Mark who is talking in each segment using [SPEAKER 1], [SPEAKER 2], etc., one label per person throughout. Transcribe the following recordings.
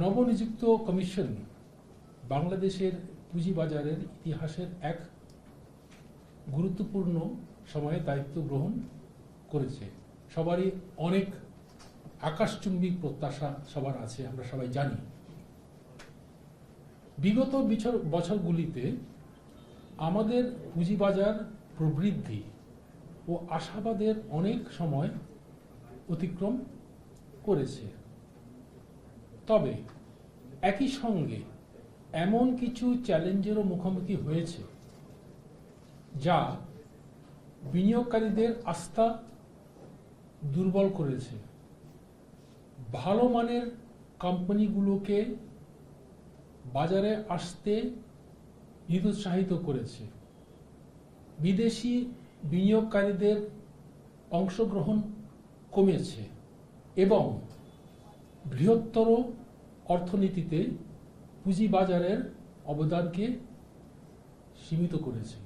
[SPEAKER 1] নবনিযুক্ত কমিশন বাংলাদেশের পুঁজিবাজারের ইতিহাসের এক গুরুত্বপূর্ণ সময়ে দায়িত্ব গ্রহণ করেছে। সবারই অনেক আকাশচুম্বী প্রত্যাশা সবার আছে, আমরা সবাই জানি। বিগত বছরগুলিতে আমাদের পুঁজিবাজার প্রবৃদ্ধি ও আশাবাদের অনেক সময় অতিক্রম করেছে। তবে একই সঙ্গে এমন কিছু চ্যালেঞ্জেরও মুখোমুখি হয়েছে যা বিনিয়োগকারীদের আস্থা দুর্বল করেছে, ভালো মানের কোম্পানিগুলোকে বাজারে আসতে নিরুৎসাহিত করেছে, বিদেশি বিনিয়োগকারীদের অংশগ্রহণ কমেছে এবং বৃহত্তর অর্থনীতিতে পুঁজিবাজারের অবদানকে সীমিত করেছে।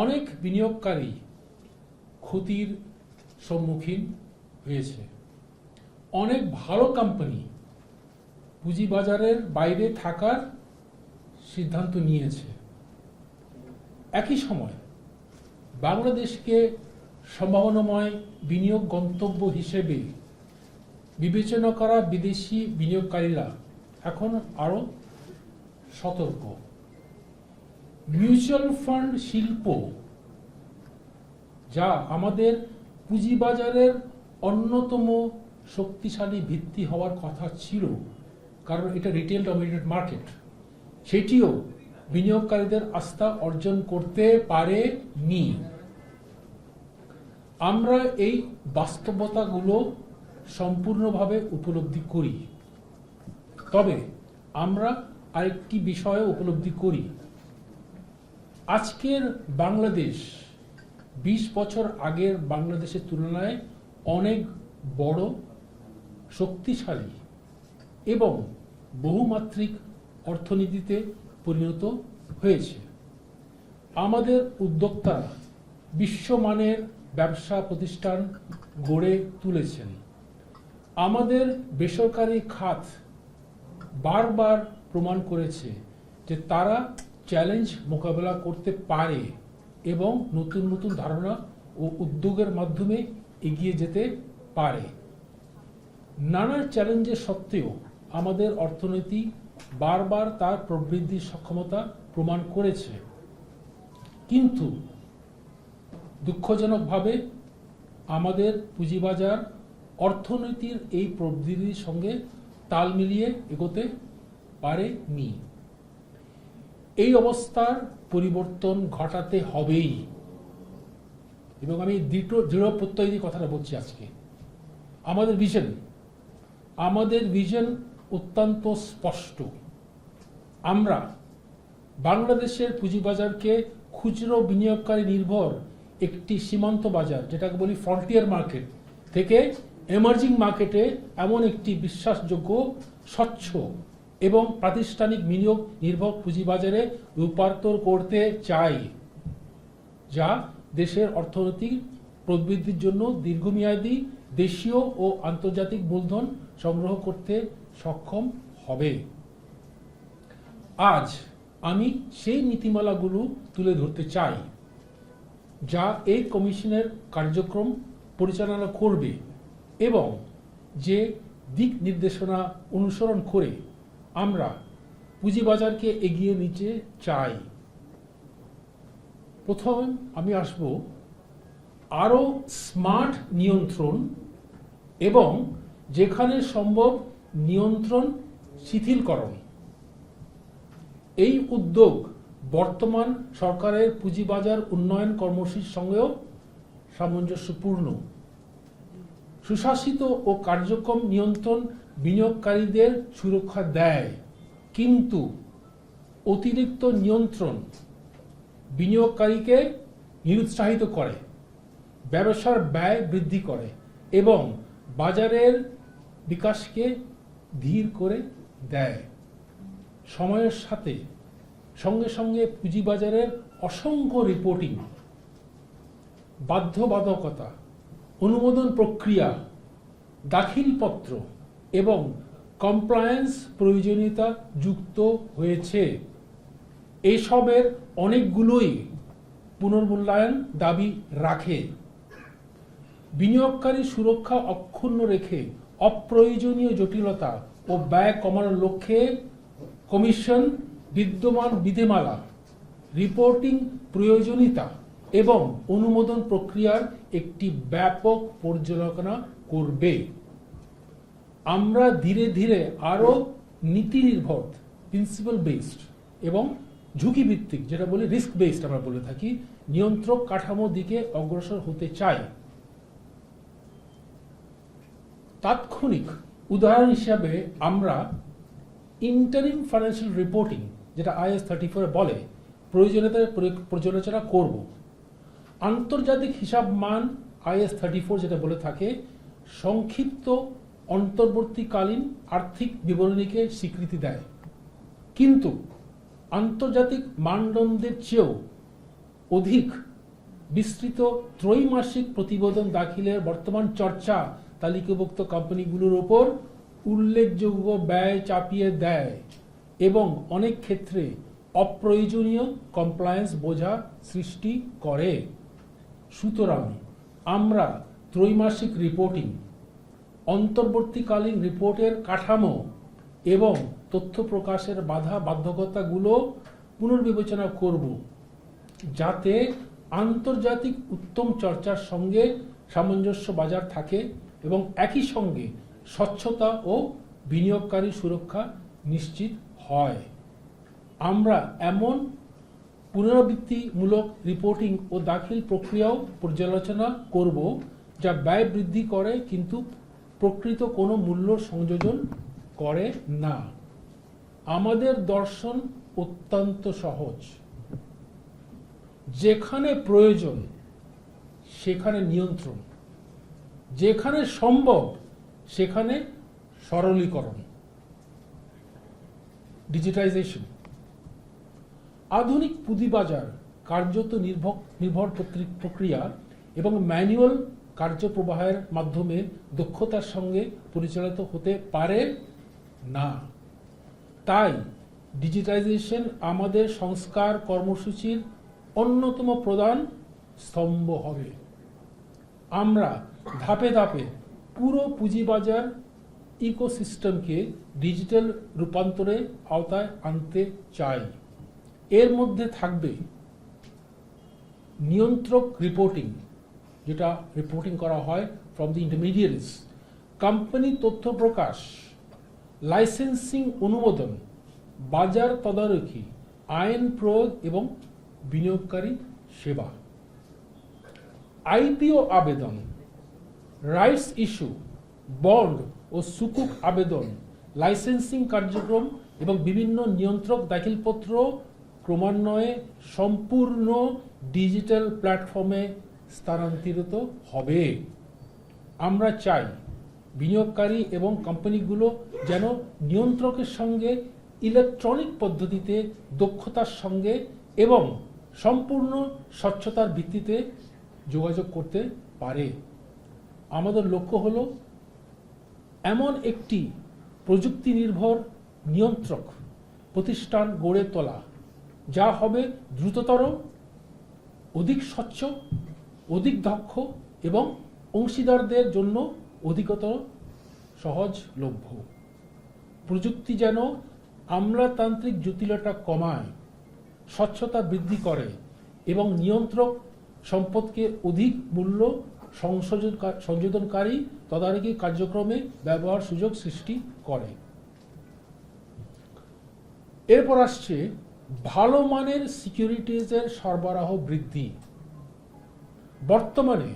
[SPEAKER 1] অনেক বিনিয়োগকারী ক্ষতির সম্মুখীন হয়েছে। অনেক ভালো কোম্পানি পুঁজিবাজারের বাইরে থাকার সিদ্ধান্ত নিয়েছে। একই সময় বাংলাদেশকে সম্ভাবনাময় বিনিয়োগ গন্তব্য হিসেবে বিবেচনা করা বিদেশি বিনিয়োগকারীরা এখন আরো সতর্ক। মিউচুয়াল ফান্ড শিল্প, যা আমাদের পুঁজিবাজারের অন্যতম শক্তিশালী ভিত্তি হওয়ার কথা ছিল, কারণ এটা রিটেল ডমিনেটেড মার্কেট, সেটিও বিনিয়োগকারীদের আস্থা অর্জন করতে পারেনি। আমরা এই বাস্তবতাগুলো সম্পূর্ণভাবে উপলব্ধি করি। তবে আমরা আরেকটি বিষয় উপলব্ধি করি। আজকের বাংলাদেশ 20 বছর আগের বাংলাদেশের তুলনায় অনেক বড়, শক্তিশালী এবং বহুমাত্রিক অর্থনীতিতে পরিণত হয়েছে। আমাদের উদ্যোক্তারা বিশ্বমানের ব্যবসা প্রতিষ্ঠান গড়ে তুলেছেন। আমাদের বেসরকারি খাত বারবার প্রমাণ করেছে যে তারা চ্যালেঞ্জ মোকাবেলা করতে পারে এবং নতুন নতুন ধারণা ও উদ্যোগের মাধ্যমে এগিয়ে যেতে পারে। নানা চ্যালেঞ্জের সত্ত্বেও আমাদের অর্থনীতি বারবার তার প্রবৃদ্ধির সক্ষমতা প্রমাণ করেছে। কিন্তু দুঃখজনকভাবে আমাদের পুঁজিবাজার অর্থনীতির এই প্রবৃদ্ধির সঙ্গে তাল মিলিয়ে এগোতে পারেনি। এই অবস্থার পরিবর্তন ঘটাতে হবেই এবং আমি দৃঢ় প্রত্যয় দিয়ে কথাটা বলছি আজকে। আমাদের ভিশন অত্যন্ত স্পষ্ট। আমরা বাংলাদেশের পুঁজিবাজারকে খুচরো বিনিয়োগকারী নির্ভর একটি সীমান্ত বাজার, যেটাকে বলি ফ্রন্টিয়ার মার্কেট, থেকে এমার্জিং মার্কেটে এমন একটি বিশ্বাসযোগ্য, স্বচ্ছ এবং প্রাতিষ্ঠানিক বিনিয়োগ নির্ভর পুঁজিবাজারে রূপান্তর করতে চাই, যা দেশের অর্থনৈতিক প্রবৃদ্ধির জন্য দীর্ঘমেয়াদী দেশীয় ও আন্তর্জাতিক মূলধন সংগ্রহ করতে সক্ষম হবে। আজ আমি সেই নীতিমালাগুলো তুলে ধরতে চাই যা এই কমিশনের কার্যক্রম পরিচালনা করবে এবং যে দিক নির্দেশনা অনুসরণ করে আমরা পুঁজিবাজারকে এগিয়ে নিতে চাই। প্রথম আমি আসব আরো স্মার্ট নিয়ন্ত্রণ এবং যেখানে সম্ভব নিয়ন্ত্রণ শিথিলকরণ। এই উদ্যোগ বর্তমান সরকারের পুঁজিবাজার উন্নয়ন কর্মসূচির সঙ্গেও সামঞ্জস্যপূর্ণ। সুশাসিত ও কার্যক্রম নিয়ন্ত্রণ বিনিয়োগকারীদের সুরক্ষা দেয়, কিন্তু অতিরিক্ত নিয়ন্ত্রণ বিনিয়োগকারীকে নিরুৎসাহিত করে, ব্যবসার ব্যয় বৃদ্ধি করে এবং বাজারের বিকাশকে ধীর করে দেয়। সময়ের সঙ্গে সঙ্গে পুঁজিবাজারের অসংখ্য রিপোর্টিং, বাধ্যবাধকতা, অনুমোদন প্রক্রিয়া, দাখিলপত্র এবং কমপ্লায়েন্স প্রয়োজনীয়তা যুক্ত হয়েছে। এসবের অনেকগুলোই পুনর্মূল্যায়ন দাবি রাখে। বিনিয়োগকারী সুরক্ষা অক্ষুণ্ণ রেখে অপ্রয়োজনীয় জটিলতা ও ব্যয় কমানোর লক্ষ্যে কমিশন বিদ্যমান বিধিমালা, রিপোর্টিং প্রয়োজনীয়তা এবং অনুমোদন প্রক্রিয়ার একটি ব্যাপক পর্যালোচনা করবে। আমরা ধীরে ধীরে আরো নীতি নির্ভর, প্রিন্সিপাল বেসড এবং ঝুঁকি ভিত্তিক, যেটা বলি রিস্ক বেসড আমরা বলে থাকি, নিয়ন্ত্রক কাঠামোর দিকে অগ্রসর হতে চাই। তাৎক্ষণিক উদাহরণ হিসাবে আমরা ইন্টারিম ফাইন্যান্সিয়াল রিপোর্টিং, যেটা IAS 34 বলে, প্রয়োজনীয়তা পর্যালোচনা করব। আন্তর্জাতিক হিসাব মান IAS 34 যেটা বলে থাকে সংক্ষিপ্ত অন্তর্বর্তীকালীন আর্থিক বিবরণীকে স্বীকৃতি দেয়, কিন্তু আন্তর্জাতিক মানদণ্ডের চেয়েও অধিক বিস্তৃত ত্রৈমাসিক প্রতিবেদন দাখিলের বর্তমান চর্চা তালিকাভুক্ত কোম্পানিগুলোর উপর উল্লেখযোগ্য ব্যয় চাপিয়ে দেয় এবং অনেক ক্ষেত্রে অপ্রয়োজনীয় কমপ্লায়েন্স বোঝা সৃষ্টি করে। সুতরাং আমরা ত্রৈমাসিক রিপোর্টিং, অন্তর্বর্তীকালীন রিপোর্টের কাঠামো এবং তথ্য প্রকাশের বাধ্যবাধকতাগুলো পুনর্বিবেচনা করব, যাতে আন্তর্জাতিক উত্তম চর্চার সঙ্গে সামঞ্জস্য বজায় থাকে এবং একই সঙ্গে স্বচ্ছতা ও বিনিয়োগকারী সুরক্ষা নিশ্চিত হয়। আমরা এমন পুনরাবৃত্তিমূলক রিপোর্টিং ও দাখিল প্রক্রিয়াও পর্যালোচনা করব যা ব্যয় বৃদ্ধি করে কিন্তু প্রকৃত কোনো মূল্য সংযোজন করে না। আমাদের দর্শন অত্যন্ত সহজ, যেখানে প্রয়োজন সেখানে নিয়ন্ত্রণ, যেখানে সম্ভব সেখানে সরলীকরণ, ডিজিটাইজেশন। আধুনিক পুঁজিবাজার কার্যত নির্ভর প্রক্রিয়া এবং ম্যানুয়াল কার্যপ্রবাহের মাধ্যমে দক্ষতার সঙ্গে পরিচালিত হতে পারে না। তাই ডিজিটাইজেশন আমাদের সংস্কার কর্মসূচির অন্যতম প্রধান স্তম্ভ হবে। আমরা ধাপে ধাপে পুরো পুঁজিবাজার ইকোসিস্টেমকে ডিজিটাল রূপান্তরের আওতায় আনতে চাই। এর মধ্যে থাকবে নিয়ন্ত্রক রিপোর্টিং, যেটা রিপোর্টিং করা হয় ফ্রম দি ইন্টারমিডিয়ারিজ, কোম্পানি তথ্য প্রকাশ, লাইসেন্সিং অনুমোদন, বাজার তদারকি, আইন প্রয়োগ এবং বিনিয়োগকারী সেবা, আইপিও আবেদন, রাইটস ইস্যু, বন্ড ও সুকুক আবেদন, লাইসেন্সিং কার্যক্রম এবং বিভিন্ন নিয়ন্ত্রক দাখিলপত্র ক্রমান্বয়ে সম্পূর্ণ ডিজিটাল প্ল্যাটফর্মে স্থানান্তরিত হবে। আমরা চাই বিনিয়োগকারী এবং কোম্পানিগুলো যেন নিয়ন্ত্রকের সঙ্গে ইলেকট্রনিক পদ্ধতিতে দক্ষতার সঙ্গে এবং সম্পূর্ণ স্বচ্ছতার ভিত্তিতে যোগাযোগ করতে পারে। আমাদের লক্ষ্য হলো এমন একটি প্রযুক্তি নির্ভর নিয়ন্ত্রক প্রতিষ্ঠান গড়ে তোলা যা হবে দ্রুততর, অধিক স্বচ্ছ, অধিক দক্ষ এবং অংশীদারদের জন্য অধিকতর সহজলভ্য। প্রযুক্তি যেন আমলাতান্ত্রিক জটিলতা কমায়, স্বচ্ছতা বৃদ্ধি করে এবং নিয়ন্ত্রক সম্পদকে অধিক মূল্য সংযোজনকারী তদারকি কার্যক্রমে ব্যবহার সুযোগ সৃষ্টি করে। এরপর আসছে ভালো মানের সিকিউরিটিজের সরবরাহ বৃদ্ধি। বর্তমানে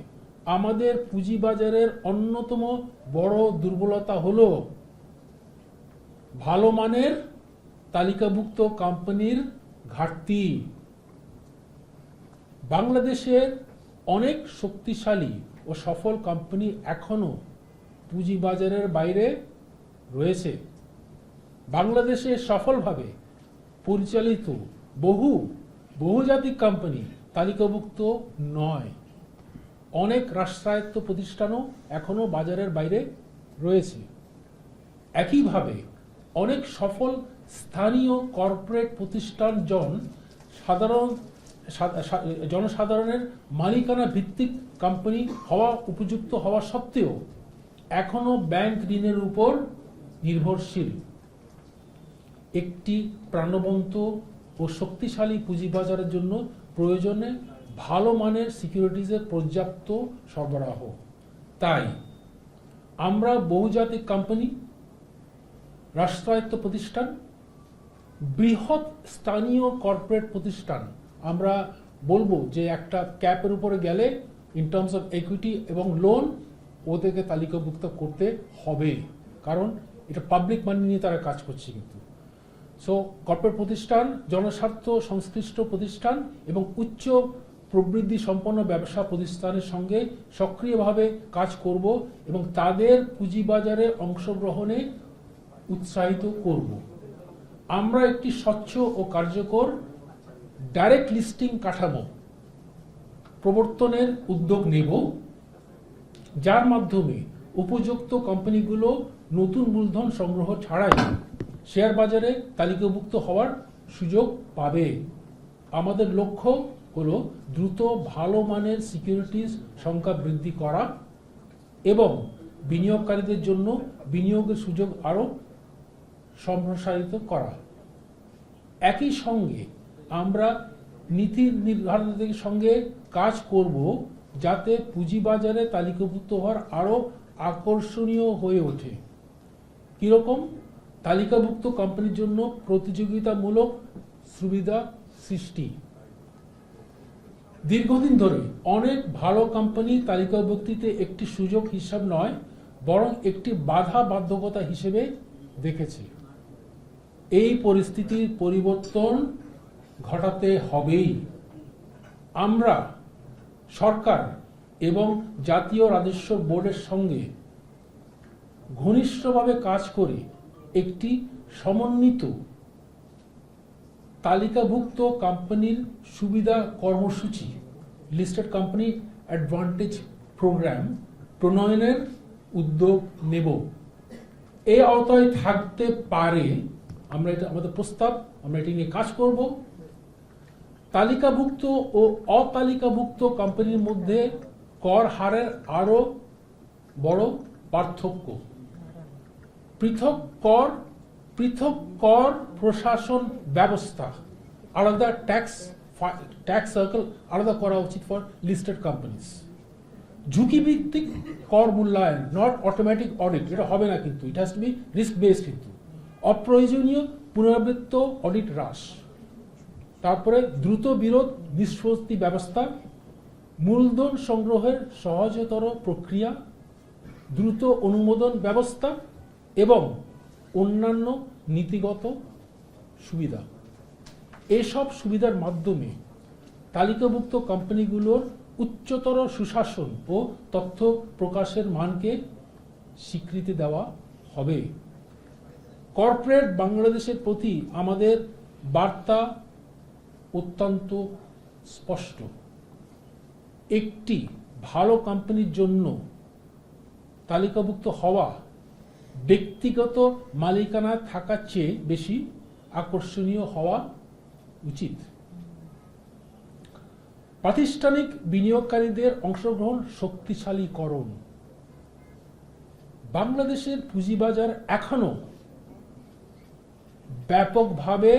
[SPEAKER 1] আমাদের পুঁজিবাজারের অন্যতম বড় দুর্বলতা হলো ভালো মানের তালিকাভুক্ত কোম্পানির ঘাটতি। বাংলাদেশের অনেক শক্তিশালী ও সফল কোম্পানি এখনো পুঁজিবাজারের বাইরে রয়েছে। বাংলাদেশে সফলভাবে পরিচালিত বহুজাতিক কোম্পানি তালিকাভুক্ত নয়। অনেক রাষ্ট্রায়ত্ত প্রতিষ্ঠানও এখনো বাজারের বাইরে রয়েছে। একইভাবে অনেক সফল স্থানীয় কর্পোরেট প্রতিষ্ঠান জনসাধারণের মালিকানা ভিত্তিক কোম্পানি হওয়া উপযুক্ত হওয়া সত্ত্বেও এখনো ব্যাংক ঋণের উপর নির্ভরশীল। একটি প্রাণবন্ত ও শক্তিশালী পুঁজিবাজারের জন্য প্রয়োজনে ভালো মানের সিকিউরিটিজের পর্যাপ্ত সরবরাহ। তাই আমরা বহুজাতিক কোম্পানি, রাষ্ট্রায়ত্ত প্রতিষ্ঠান, বৃহৎ স্থানীয় কর্পোরেট প্রতিষ্ঠান, আমরা বলবো যে একটা ক্যাপের উপরে গেলে ইন টার্মস অফ ইকুইটি এবং লোন ওদেরকে তালিকাভুক্ত করতে হবে, কারণ এটা পাবলিক মানি নিয়ে তারা কাজ করছে। কিন্তু সো কর্পোরেট প্রতিষ্ঠান, জনস্বার্থ সংশ্লিষ্ট প্রতিষ্ঠান এবং উচ্চ প্রবৃদ্ধি সম্পন্ন ব্যবসা প্রতিষ্ঠানের সঙ্গে সক্রিয়ভাবে কাজ করব এবং তাদের পুঁজিবাজারে অংশগ্রহণে উৎসাহিত করব। আমরা একটি স্বচ্ছ ও কার্যকর ডাইরেক্ট লিস্টিং কাঠামো প্রবর্তনের উদ্যোগ নেব, যার মাধ্যমে উপযুক্ত কোম্পানিগুলো নতুন মূলধন সংগ্রহ ছাড়াই শেয়ার বাজারে তালিকাভুক্ত হওয়ার সুযোগ পাবে। আমাদের লক্ষ্য হলো দ্রুত ভালো মানের সিকিউরিটিজ সংখ্যা বৃদ্ধি করা এবং বিনিয়োগকারীদের জন্য বিনিয়োগের সুযোগ আরও সম্প্রসারিত করা। একই সঙ্গে আমরা নীতি নির্ধারকদের সঙ্গে কাজ করব যাতে পুঁজিবাজারে তালিকাভুক্ত হওয়ার আরও আকর্ষণীয় হয়ে ওঠে। কিরকম? তালিকাভুক্ত কোম্পানির জন্য প্রতিযোগিতামূলক সুবিধা সৃষ্টি। দীর্ঘদিন ধরে অনেক ভালো কোম্পানি তালিকাভুক্তিতে একটি সুযোগ হিসাব নয়, বরং একটি বাধ্যবাধকতা হিসেবে দেখেছে। এই পরিস্থিতির পরিবর্তন ঘটাতে হবেই। আমরা সরকার এবং জাতীয় রাজস্ব বোর্ডের সঙ্গে ঘনিষ্ঠভাবে কাজ করে একটি সমন্বিত তালিকাভুক্ত কোম্পানির সুবিধা কর্মসূচি লিস্টেড কোম্পানি অ্যাডভান্টেজ প্রোগ্রাম প্রণয়নের উদ্যোগ নেব। এই আওতায় থাকতে পারে, আমরা এটা আমাদের প্রস্তাব, আমরা এটি নিয়ে কাজ করব। তালিকাভুক্ত ও অতালিকাভুক্ত কোম্পানির মধ্যে কর হারের আরও বড় পার্থক্য। পৃথক কর প্রশাসন ব্যবস্থা আলাদা, ট্যাক্স সার্কেল আলাদা করা উচিত ফর লিস্টেড কোম্পানিজ। ঝুঁকিভিত্তিক কর মূল্যায়ন, নট অটোমেটিক অডিট, এটা হবে না, কিন্তু it has to be risk based. কিন্তু অপ্রয়োজনীয় পুনরাবৃত্ত অডিট হ্রাস, তারপরে দ্রুত বিরোধ নিষ্পত্তি ব্যবস্থা, মূলধন সংগ্রহের সহজতর প্রক্রিয়া, দ্রুত অনুমোদন ব্যবস্থা এবং অন্যান্য নীতিগত সুবিধা। এসব সুবিধার মাধ্যমে তালিকাভুক্ত কোম্পানিগুলোর উচ্চতর সুশাসন ও তথ্য প্রকাশের মানকে স্বীকৃতি দেওয়া হবে। কর্পোরেট বাংলাদেশের প্রতি আমাদের বার্তা অত্যন্ত স্পষ্ট। একটি ভালো কোম্পানির জন্য তালিকাভুক্ত হওয়া ব্যক্তিগত মালিকানা থাকার চেয়ে বেশি আকর্ষণীয় হওয়া উচিত। প্রাতিষ্ঠানিক বিনিয়োগকারীদের অংশগ্রহণ শক্তিশালীকরণ। বাংলাদেশের পুঁজিবাজার এখনো ব্যাপকভাবে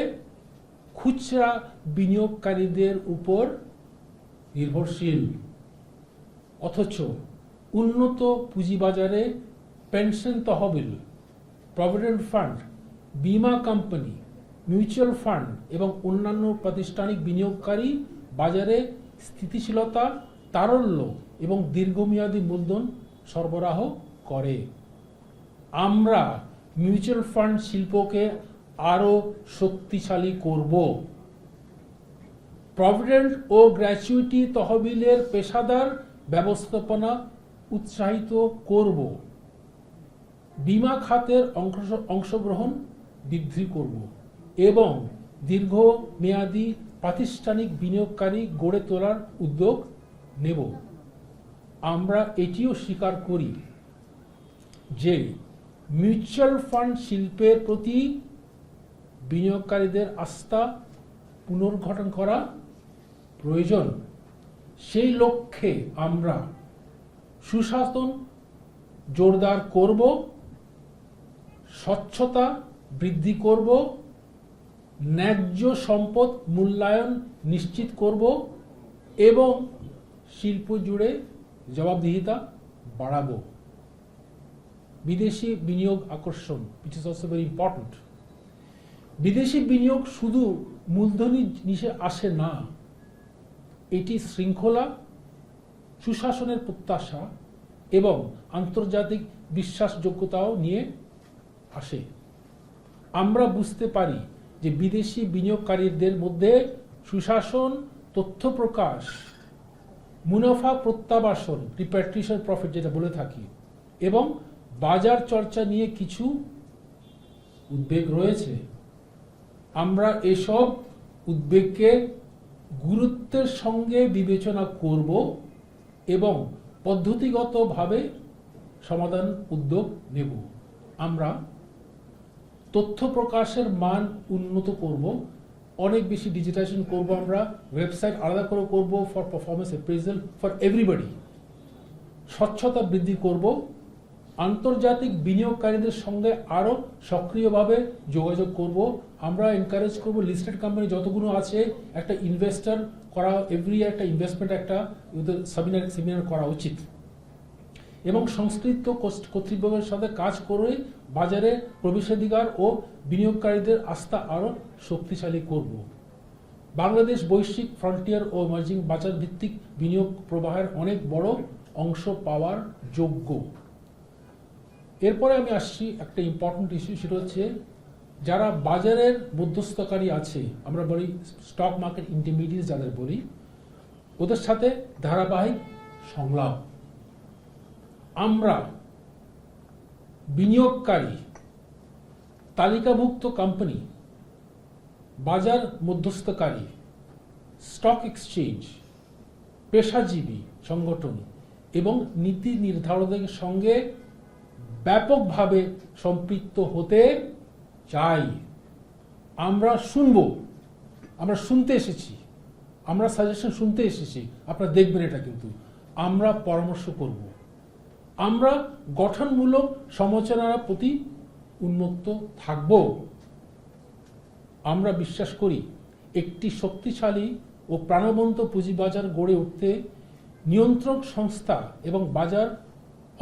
[SPEAKER 1] খুচরা বিনিয়োগকারীদের উপর নির্ভরশীল, অথচ উন্নত পুঁজিবাজারে পেনশন তহবিল, প্রভিডেন্ট ফান্ড, বীমা কোম্পানি, মিউচুয়াল ফান্ড এবং অন্যান্য প্রাতিষ্ঠানিক বিনিয়োগকারী বাজারে স্থিতিশীলতা, তারল্য এবং দীর্ঘমেয়াদী মূলধন সরবরাহ করে। আমরা মিউচুয়াল ফান্ড শিল্পকে আরও শক্তিশালী করব। প্রভিডেন্ট ও গ্র্যাচুইটি তহবিলের পেশাদার ব্যবস্থাপনা উৎসাহিত করব। বীমা খাতের অংশগ্রহণ বৃদ্ধি করব এবং দীর্ঘমেয়াদী প্রাতিষ্ঠানিক বিনিয়োগকারী গড়ে তোলার উদ্যোগ নেব। আমরা এটিও স্বীকার করি যে মিউচুয়াল ফান্ড শিল্পের প্রতি বিনিয়োগকারীদের আস্থা পুনর্গঠন করা প্রয়োজন। সেই লক্ষ্যে আমরা সুশাসন জোরদার করব, স্বচ্ছতা বৃদ্ধি করব, ন্যায্য সম্পদ মূল্যায়ন নিশ্চিত করব এবং শিল্প জুড়ে জবাবদিহিতা বাড়াবো। বিদেশি বিনিয়োগ আকর্ষণ, which is also very important. বিদেশি বিনিয়োগ শুধু মূলধনী নিচে আসে না, এটি শৃঙ্খলা, সুশাসনের প্রত্যাশা এবং আন্তর্জাতিক বিশ্বাসযোগ্যতাও নিয়ে আসে। আমরা বুঝতে পারি যে বিদেশি বিনিয়োগকারীদের মধ্যে সুশাসন, তথ্য প্রকাশ, মুনাফা প্রত্যাবাসন, রিপ্যাট্রিয়েশন প্রফিট যেটা বলে থাকি, এবং বাজার চর্চা নিয়ে কিছু উদ্বেগ রয়েছে। আমরা এসব উদ্বেগকে গুরুত্বের সঙ্গে বিবেচনা করব এবং পদ্ধতিগতভাবে সমাধান উদ্যোগ নেব। আমরা তথ্য প্রকাশের মান উন্নত করব, অনেক বেশি ডিজিটাইজেশন করব, আমরা ওয়েবসাইট আলাদা করে করব for performance appraisal for everybody. স্বচ্ছতা বৃদ্ধি করব, আন্তর্জাতিক বিনিয়োগকারীদের সঙ্গে আরও সক্রিয়ভাবে যোগাযোগ করব। আমরা এনকারেজ করব লিস্টেড কোম্পানি যতগুলো আছে একটা ইনভেস্টর করা, এভরি একটা ইনভেস্টমেন্ট একটা সেমিনার করা উচিত, এবং সংশ্লিষ্ট কর্তৃপক্ষের সাথে কাজ করে বাজারে প্রবেশাধিকার ও বিনিয়োগকারীদের আস্থা আরও শক্তিশালী করব। বাংলাদেশ বৈশ্বিক ফ্রন্টিয়ার ও এমার্জিং বাজার ভিত্তিক বিনিয়োগ প্রবাহের অনেক বড় অংশ পাওয়ার যোগ্য। এরপরে আমি আসছি একটা ইম্পর্টেন্ট ইস্যু, সেটা হচ্ছে যারা বাজারের মধ্যস্থকারী আছে, আমরা বলি স্টক মার্কেট ইন্টারমিডিয়েট যাদের বলি, ওদের সাথে ধারাবাহিক সংলাপ। আমরা বিনিয়োগকারী, তালিকাভুক্ত কোম্পানি, বাজার মধ্যস্থকারী, স্টক এক্সচেঞ্জ, পেশাজীবী সংগঠন এবং নীতি নির্ধারকদের সঙ্গে ব্যাপকভাবে সম্পৃক্ত হতে চাই। আমরা শুনব, আমরা শুনতে এসেছি, আমরা সাজেশন শুনতে এসেছি, আপনারা দেখবেন এটা, কিন্তু আমরা পরামর্শ করব। আমরা গঠনমূলক সমালোচনার প্রতি উন্মুক্ত থাকব। আমরা বিশ্বাস করি একটি শক্তিশালী ও প্রাণবন্ত পুঁজিবাজার গড়ে উঠতে নিয়ন্ত্রক সংস্থা এবং বাজার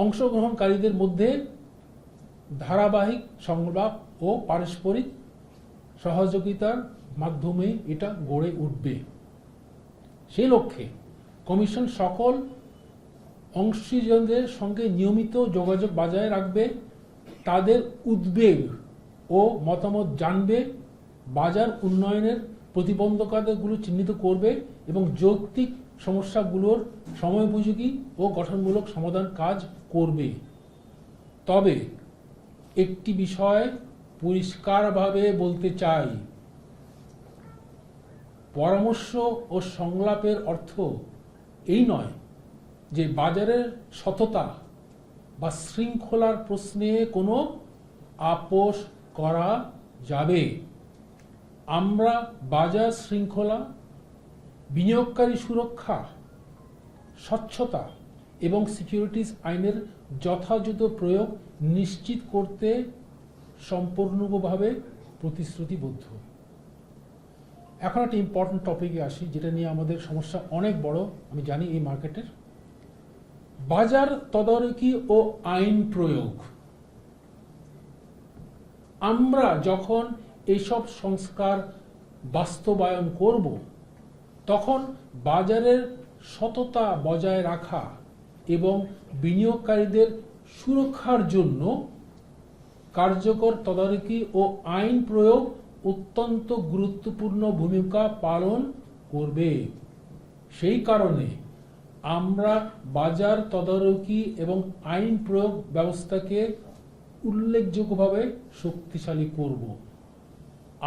[SPEAKER 1] অংশগ্রহণকারীদের মধ্যে ধারাবাহিক সংলাপ ও পারস্পরিক সহযোগিতার মাধ্যমে এটা গড়ে উঠবে। সেই লক্ষ্যে কমিশন সকল অংশীজনদের সঙ্গে নিয়মিত যোগাযোগ বজায় রাখবে, তাদের উদ্বেগ ও মতামত জানবে, বাজার উন্নয়নের প্রতিবন্ধকতাগুলো চিহ্নিত করবে এবং যৌক্তিক সমস্যাগুলোর সময়োপযোগী ও গঠনমূলক সমাধান কাজ করবে। তবে একটি বিষয় পরিষ্কারভাবে বলতে চাই, পরামর্শ ও সংলাপের অর্থ এই নয় যে বাজারের সততা বা শৃঙ্খলার প্রশ্নে কোনো আপোষ করা যাবে। আমরা বাজার শৃঙ্খলা, বিনিয়োগকারী সুরক্ষা, স্বচ্ছতা এবং সিকিউরিটিজ আইনের যথাযথ প্রয়োগ নিশ্চিত করতে সম্পূর্ণভাবে প্রতিশ্রুতিবদ্ধ। এখন একটা ইম্পর্টেন্ট টপিকে আসি, যেটা নিয়ে আমাদের সমস্যা অনেক বড় আমি জানি এই মার্কেটের, বাজার তদারকি ও আইন প্রয়োগ। আমরা যখন এইসব সংস্কার বাস্তবায়ন করব, তখন বাজারের সততা বজায় রাখা এবং বিনিয়োগকারীদের সুরক্ষার জন্য কার্যকর তদারকি ও আইন প্রয়োগ অত্যন্ত গুরুত্বপূর্ণ ভূমিকা পালন করবে। সেই কারণে আমরা বাজার তদারকি এবং আইন প্রয়োগ ব্যবস্থাকে উল্লেখযোগ্যভাবে শক্তিশালী করব।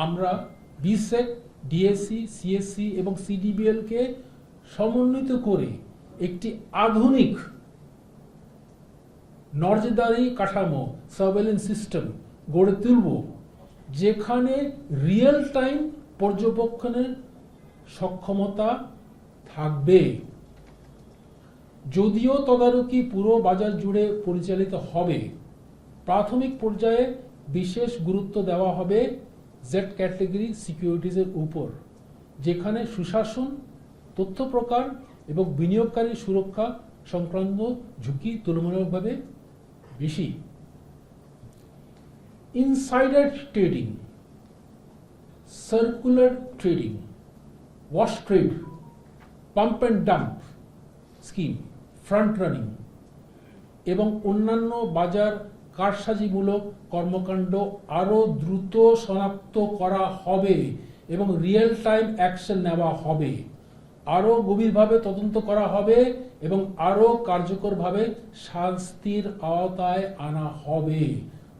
[SPEAKER 1] আমরা বিসেক, ডিএসসি, সিএসসি এবং সিডিবিএলকে সমন্বিত করে একটি আধুনিক নজরদারি কাঠামো, সার্ভেলেন্স সিস্টেম গড়ে তুলব, যেখানে রিয়েল টাইম পর্যবেক্ষণের সক্ষমতা থাকবে। যদিও তদারকি পুরো বাজার জুড়ে পরিচালিত হবে, প্রাথমিক পর্যায়ে বিশেষ গুরুত্ব দেওয়া হবে জেড ক্যাটাগরি সিকিউরিটিজের উপর, যেখানে সুশাসন, তথ্য প্রকার এবং বিনিয়োগকারী সুরক্ষা সংক্রান্ত ঝুঁকি তুলনামূলকভাবে বেশি। Insider trading, circular trading, wash trade, pump and dump scheme, front running এবং অন্যান্য বাজার কারসাজিমূলক কর্মকাণ্ড আরও দ্রুত শনাক্ত করা হবে এবং রিয়েল টাইম অ্যাকশন নেওয়া হবে, আরও গভীরভাবে তদন্ত করা হবে এবং আরও কার্যকরভাবে শাস্তির আওতায় আনা হবে।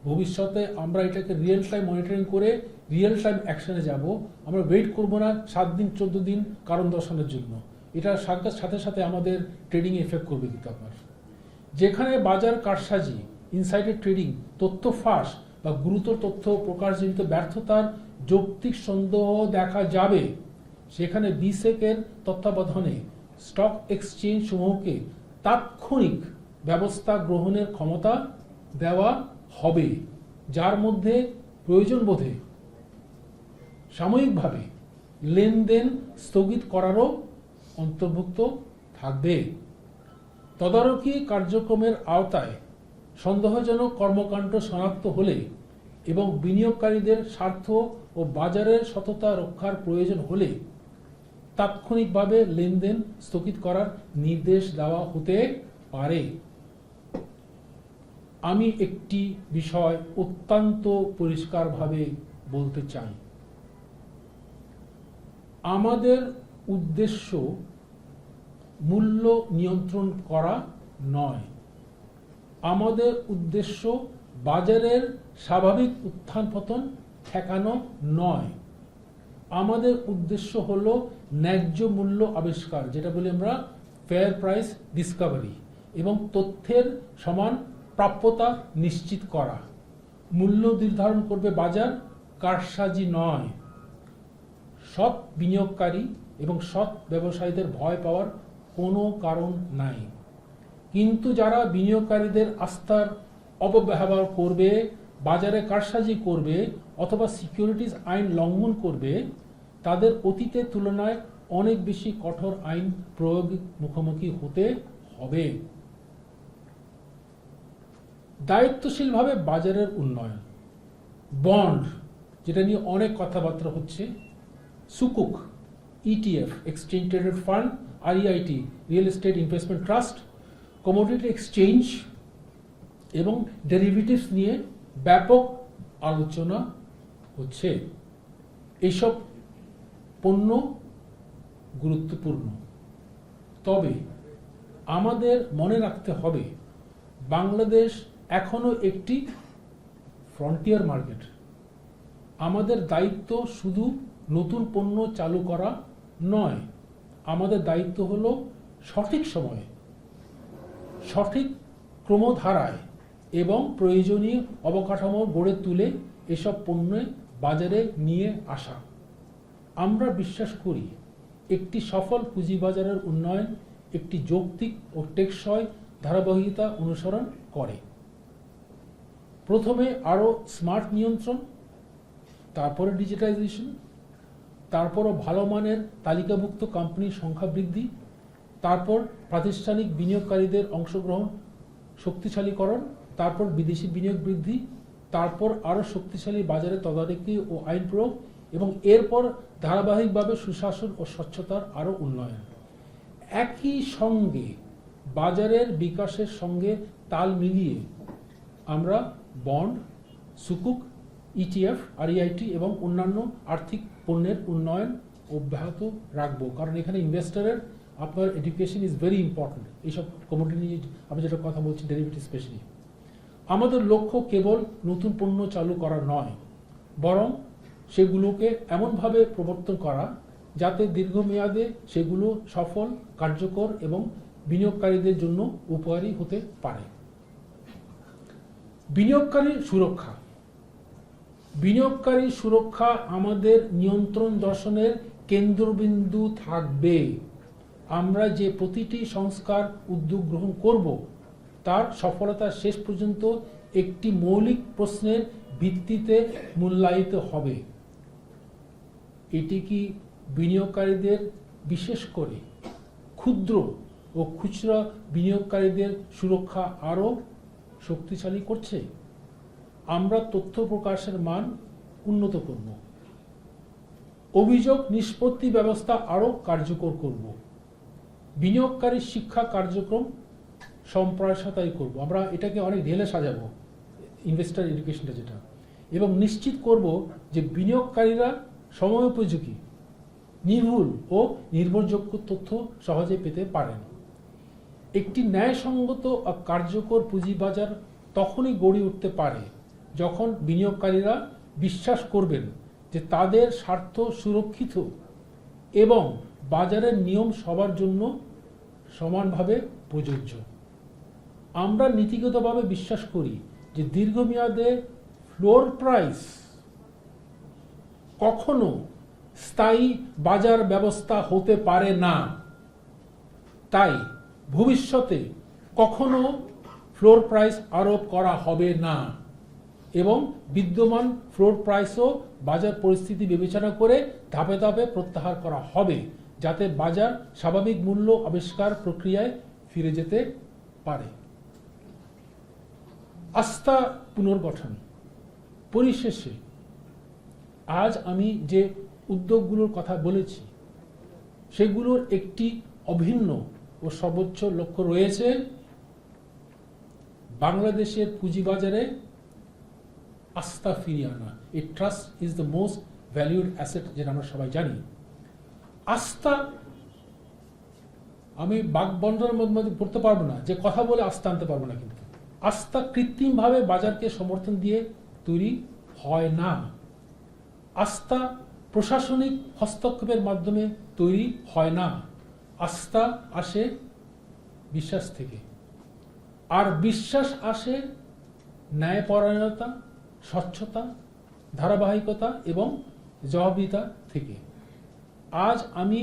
[SPEAKER 1] ভবিষ্যতে আমরা এটাকে রিয়েল টাইম মনিটরিং করে রিয়েল টাইম অ্যাকশনে যাব। আমরা ওয়েট করব না 7 দিন 14 দিন কারণ দর্শানোর জন্য। এটা সাথে সাথে আমাদের ট্রেডিং এফেক্ট করবে। কিন্তু আপনার যেখানে বাজার কারসাজি, ইনসাইডার ট্রেডিং, তথ্য ফাঁস বা গুরুতর তথ্য প্রকাশজনিত ব্যর্থতার যৌক্তিক সন্দেহ দেখা যাবে, সেখানে বিসেকের তত্ত্বাবধানে স্টক এক্সচেঞ্জ সমূহকে তাৎক্ষণিক ব্যবস্থা গ্রহণের ক্ষমতা দেওয়া হবে, যার মধ্যে প্রয়োজন বোধে সাময়িকভাবে লেনদেন স্থগিত করারও অন্তর্ভুক্ত থাকবে। তদারকি কার্যক্রমের আওতায় সন্দেহজনক কর্মকাণ্ড শনাক্ত হলে এবং বিনিয়োগকারীদের স্বার্থ ও বাজারের সততা রক্ষার প্রয়োজন হলে তাৎক্ষণিকভাবে লেনদেন স্থগিত করার নির্দেশ দেওয়া হতে পারে। আমি একটি বিষয় অত্যন্ত পরিষ্কারভাবে বলতে চাই, আমাদের উদ্দেশ্য মূল্য নিয়ন্ত্রণ করা নয়। আমাদের উদ্দেশ্য বাজারের স্বাভাবিক উত্থান পতন ঠেকানো নয়। আমাদের উদ্দেশ্য হলো ন্যায্য মূল্য আবিষ্কার, যেটা বলি আমরা ফেয়ার প্রাইস ডিসকভারি, এবং তথ্যের সমান প্রাপ্যতা নিশ্চিত করা। মূল্য নির্ধারণ করবে বাজার, কারসাজি নয়। সৎ বিনিয়োগকারী এবং সৎ ব্যবসায়ীদের ভয় পাওয়ার কোনো কারণ নাই, কিন্তু যারা বিনিয়োগকারীদের আস্থার অপব্যবহার করবে, বাজারে কারসাজি করবে অথবা সিকিউরিটিজ আইন লঙ্ঘন করবে, তাদের অতীতের তুলনায় অনেক বেশি কঠোর আইন প্রয়োগ মুখোমুখি হতে হবে। দায়িত্বশীলভাবে বাজারের উন্নয়ন, বন্ড, যেটা নিয়ে অনেক কথাবার্তা হচ্ছে, সুকুক, ETF, exchange traded fund, REIT, real estate investment trust, commodity exchange এবং ডেরিভেটিভস নিয়ে ব্যাপক আলোচনা হচ্ছে। এইসব পণ্য গুরুত্বপূর্ণ, তবে আমাদের মনে রাখতে হবে বাংলাদেশ এখনো একটি ফ্রন্টিয়ার মার্কেট। আমাদের দায়িত্ব শুধু নতুন পণ্য চালু করা নয়, আমাদের দায়িত্ব হলো সঠিক সময়ে, সঠিক ক্রমধারায় এবং প্রয়োজনীয় অবকাঠামো গড়ে তুলে এসব পণ্য বাজারে নিয়ে আসা। আমরা বিশ্বাস করি একটি সফল পুঁজিবাজারের উন্নয়ন একটি যৌক্তিক ও টেকসই ধারাবাহিকতা অনুসরণ করে। প্রথমে আরও স্মার্ট নিয়ন্ত্রণ, তারপরে ডিজিটাইজেশন, তারপরও ভালো মানের তালিকাভুক্ত কোম্পানির সংখ্যা বৃদ্ধি, তারপর প্রাতিষ্ঠানিক বিনিয়োগকারীদের অংশগ্রহণ শক্তিশালীকরণ, তারপর বিদেশি বিনিয়োগ বৃদ্ধি, তারপর আরও শক্তিশালী বাজারে তদারকি ও আইন প্রয়োগ, এবং এরপর ধারাবাহিকভাবে সুশাসন ও স্বচ্ছতার আরও উন্নয়ন। একই সঙ্গে বাজারের বিকাশের সঙ্গে তাল মিলিয়ে আমরা বন্ড, সুকুক, ইটিএফ, আরইআইটি এবং অন্যান্য আর্থিক পণ্যের উন্নয়ন অব্যাহত রাখবো, কারণ এখানে ইনভেস্টরের আপনার এডুকেশন ইজ ভেরি ইম্পর্টেন্ট। এইসব কমোডিটি নিয়ে আমি যেটা কথা বলছি, ডেরিভেটিভ স্পেশালি, আমাদের লক্ষ্য কেবল নতুন পণ্য চালু করা নয়, বরং সেগুলোকে এমনভাবে প্রবর্তন করা যাতে দীর্ঘমেয়াদে সেগুলো সফল, কার্যকর এবং বিনিয়োগকারীদের জন্য উপকারী হতে পারে। বিনিয়োগকারী সুরক্ষা। বিনিয়োগকারী সুরক্ষা আমাদের নিয়ন্ত্রণ দর্শনের কেন্দ্রবিন্দু থাকবে। আমরা যে প্রতিটি সংস্কার উদ্যোগ গ্রহণ করব তার সফলতা শেষ পর্যন্ত একটি মৌলিক প্রশ্নের ভিত্তিতে মূল্যায়িত হবে। এটি কি বিনিয়োগকারীদের, বিশেষ করে ক্ষুদ্র ও খুচরা বিনিয়োগকারীদের সুরক্ষা আরও শক্তিশালী করছে? আমরা তথ্য প্রকাশের মান উন্নত করব, অভিযোগ নিষ্পত্তি ব্যবস্থা আরও কার্যকর করব, বিনিয়োগকারী শিক্ষা কার্যক্রম সম্প্রসারিত করব। আমরা এটাকে অনেক ঢেলে সাজাবো, ইনভেস্টর এডুকেশনটা যেটা, এবং নিশ্চিত করব যে বিনিয়োগকারীরা সময়োপযোগী, নির্ভুল ও নির্ভরযোগ্য তথ্য সহজে পেতে পারেন। একটি ন্যায়সঙ্গত ও কার্যকর পুঁজিবাজার তখনই গড়ে উঠতে পারে যখন বিনিয়োগকারীরা বিশ্বাস করবেন যে তাদের স্বার্থ সুরক্ষিত এবং বাজারের নিয়ম সবার জন্য সমানভাবে প্রযোজ্য। আমরা নীতিগতভাবে বিশ্বাস করি যে দীর্ঘমেয়াদে ফ্লোর প্রাইস কখনো স্থায়ী বাজার ব্যবস্থা হতে পারে না। তাই ভবিষ্যতে কখনো ফ্লোর প্রাইস আরোপ করা হবে না এবং বিদ্যমান ফ্লোর প্রাইসও বাজার পরিস্থিতি বিবেচনা করে ধাপে ধাপে প্রত্যাহার করা হবে, যাতে বাজার স্বাভাবিক মূল্য আবিষ্কার প্রক্রিয়ায় ফিরে যেতে পারে। আস্থা পুনর্গঠন। পরিশেষে আজ আমি যে উদ্যোগগুলোর কথা বলেছি সেগুলোর একটি অভিন্ন ও সর্বোচ্চ লক্ষ্য রয়েছে বাংলাদেশের পুঁজিবাজারে আস্থা ফিরিয়ে আনা। এই trust is the most valued asset, যেটা আমরা সবাই জানি। আস্থা, আমি বাকবন্ধনের মধ্যে পড়তে পারবো না যে কথা বলে আস্থা আনতে পারবো না, কিন্তু আস্থা কৃত্রিমভাবে বাজারকে সমর্থন দিয়ে তৈরি হয় না। আস্থা প্রশাসনিক হস্তক্ষেপের মাধ্যমে তৈরি হয় না। আস্থা আসে বিশ্বাস থেকে, আর বিশ্বাস আসে ন্যায়পরায়ণতা, স্বচ্ছতা, ধারাবাহিকতা এবং জবাবদিহিতা থেকে। আজ আমি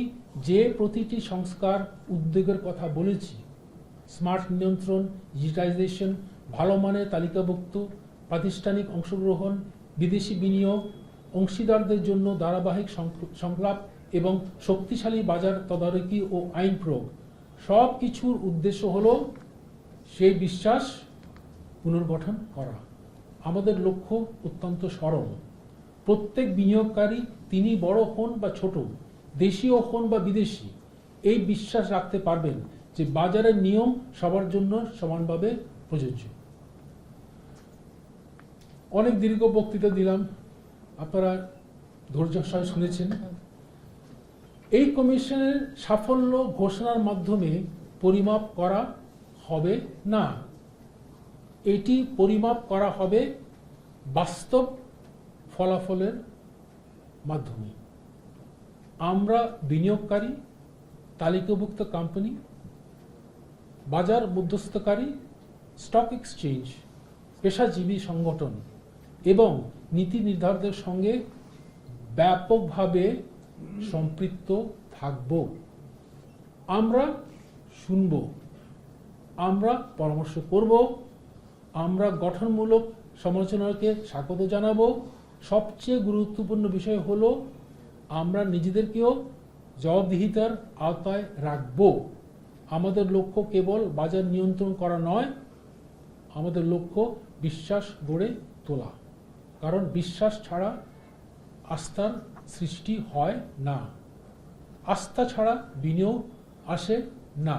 [SPEAKER 1] যে প্রতিটি সংস্কার উদ্যোগের কথা বলেছি, স্মার্ট নিয়ন্ত্রণ, ডিজিটাইজেশন, ভালো মানের তালিকাভুক্ত প্রাতিষ্ঠানিক অংশগ্রহণ, বিদেশি বিনিয়োগ, অংশীদারদের জন্য ধারাবাহিক সংলাপ এবং শক্তিশালী বাজার তদারকি ও আইন প্রয়োগ, সব কিছুর উদ্দেশ্য হল সেই বিশ্বাস পুনর্গঠন করা। আমাদের লক্ষ্য অত্যন্ত সরল। প্রত্যেক বিনিয়োগকারী, তিনি বড় হন বা ছোট, দেশীয় হন বা বিদেশি, এই বিশ্বাস রাখতে পারবেন যে বাজারের নিয়ম সবার জন্য সমানভাবে প্রযোজ্য। অনেক দীর্ঘ বক্তৃতা দিলাম, আপনারা ধৈর্য সহ শুনেছেন। এই কমিশনের সাফল্য ঘোষণার মাধ্যমে পরিমাপ করা হবে না, এটি পরিমাপ করা হবে বাস্তব ফলাফলের মাধ্যমে। আমরা বিনিয়োগকারী, তালিকাভুক্ত কোম্পানি, বাজার মধ্যস্থকারী, স্টক এক্সচেঞ্জ, পেশাজীবী সংগঠন এবং নীতি নির্ধারকদের সঙ্গে ব্যাপকভাবে সম্পৃক্ত থাকব। আমরা শুনব, আমরা পরামর্শ করব, আমরা গঠনমূলক সমালোচনাকে স্বাগত জানাবো। সবচেয়ে গুরুত্বপূর্ণ বিষয় হলো আমরা নিজেদেরকেও জবাবদিহিতার আওতায় রাখব। আমাদের লক্ষ্য কেবল বাজার নিয়ন্ত্রণ করা নয়, আমাদের লক্ষ্য বিশ্বাস গড়ে তোলা, কারণ বিশ্বাস ছাড়া আস্থার সৃষ্টি হয় না, আস্থা ছাড়া বিনিয়োগ আসে না,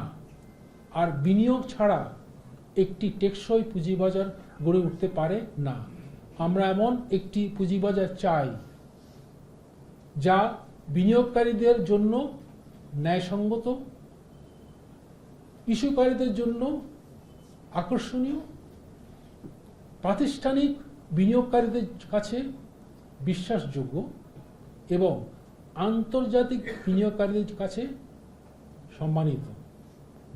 [SPEAKER 1] আর বিনিয়োগ ছাড়া একটি টেকসই পুঁজিবাজার গড়ে উঠতে পারে না। আমরা এমন একটি পুঁজিবাজার চাই যা বিনিয়োগকারীদের জন্য ন্যায়সঙ্গত, ইস্যুকারীদের জন্য আকর্ষণীয়, প্রাতিষ্ঠানিক বিনিয়োগকারীদের কাছে বিশ্বাসযোগ্য এবং আন্তর্জাতিক বিনিয়োগকারীদের কাছে সম্মানিত।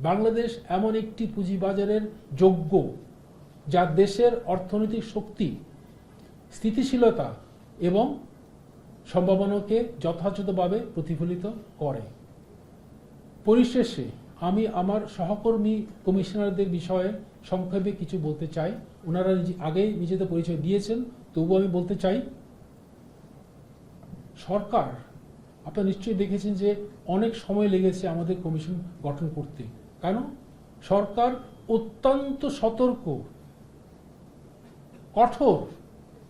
[SPEAKER 1] বাংলাদেশ এমন একটি পুঁজিবাজারের যোগ্য যা দেশের অর্থনৈতিক শক্তি, স্থিতিশীলতা এবং সম্ভাবনাকে যথাযথভাবে প্রতিফলিত করে। পরিশেষে আমি আমার সহকর্মী কমিশনারদের বিষয়ে সংক্ষেপে কিছু বলতে চাই। ওনারা আগেই নিজেদের পরিচয় দিয়েছেন, তবুও আমি বলতে চাই, সরকার, আপনারা নিশ্চয়ই দেখেছেন যে অনেক সময় লেগেছে আমাদের কমিশন গঠন করতে। কেন? সরকার অত্যন্ত সতর্ক, কঠোর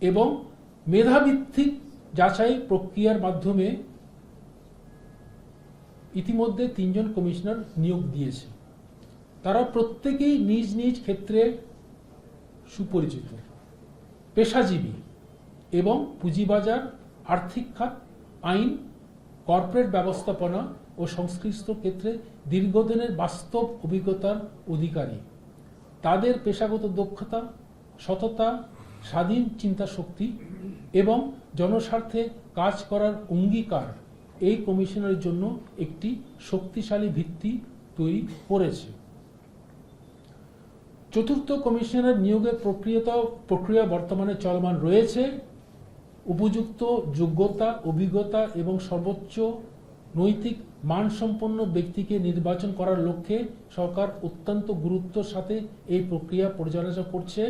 [SPEAKER 1] এবং মেধাভিত্তিক যাচাই প্রক্রিয়ার মাধ্যমে ইতিমধ্যে 3 জন কমিশনার নিয়োগ দিয়েছে। তারা প্রত্যেকেই নিজ নিজ ক্ষেত্রে সুপরিচিত, পেশাজীবী এবং পুঁজিবাজার, আর্থিক খাত, আইন, কর্পোরেট ব্যবস্থাপনা ও সংশ্লিষ্ট ক্ষেত্রে দীর্ঘদিনের বাস্তব অভিজ্ঞতার অধিকারী। তাদের পেশাগত দক্ষতা, সততা, স্বাধীন চিন্তা শক্তি এবং জনস্বার্থে কাজ করার অঙ্গীকার এই কমিশনের জন্য একটি শক্তিশালী ভিত্তি তৈরি করেছে। চতুর্থ কমিশনের নিয়োগের প্রক্রিয়া বর্তমানে চলমান রয়েছে। উপযুক্ত যোগ্যতা, অভিজ্ঞতা এবং সর্বোচ্চ নৈতিক মানসম্পন্ন ব্যক্তিকে নির্বাচন করার লক্ষ্যে সরকার অত্যন্ত গুরুত্বের সাথে এই প্রক্রিয়া পরিচালনা করছে।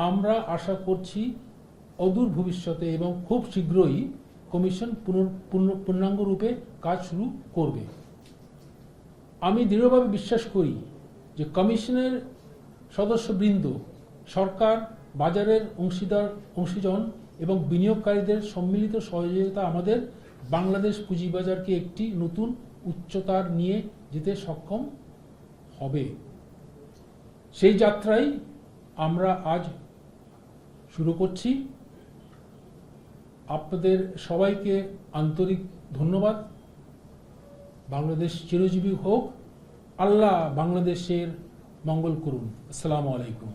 [SPEAKER 1] আমরা আশা করছি অদূর ভবিষ্যতে এবং খুব শীঘ্রই কমিশন পূর্ণাঙ্গ রূপে কাজ শুরু করবে। আমি দৃঢ়ভাবে বিশ্বাস করি যে কমিশনের সদস্যবৃন্দ, সরকার, বাজারের অংশীজন এবং বিনিয়োগকারীদের সম্মিলিত সহযোগিতা আমাদের বাংলাদেশ পুঁজিবাজারকে একটি নতুন উচ্চতার নিয়ে যেতে সক্ষম হবে। সেই যাত্রায় আমরা আজ শুরু করছি। আপনাদের সবাইকে আন্তরিক ধন্যবাদ। বাংলাদেশ চিরজীবী হোক। আল্লাহ বাংলাদেশের মঙ্গল করুন। আসসালামু আলাইকুম।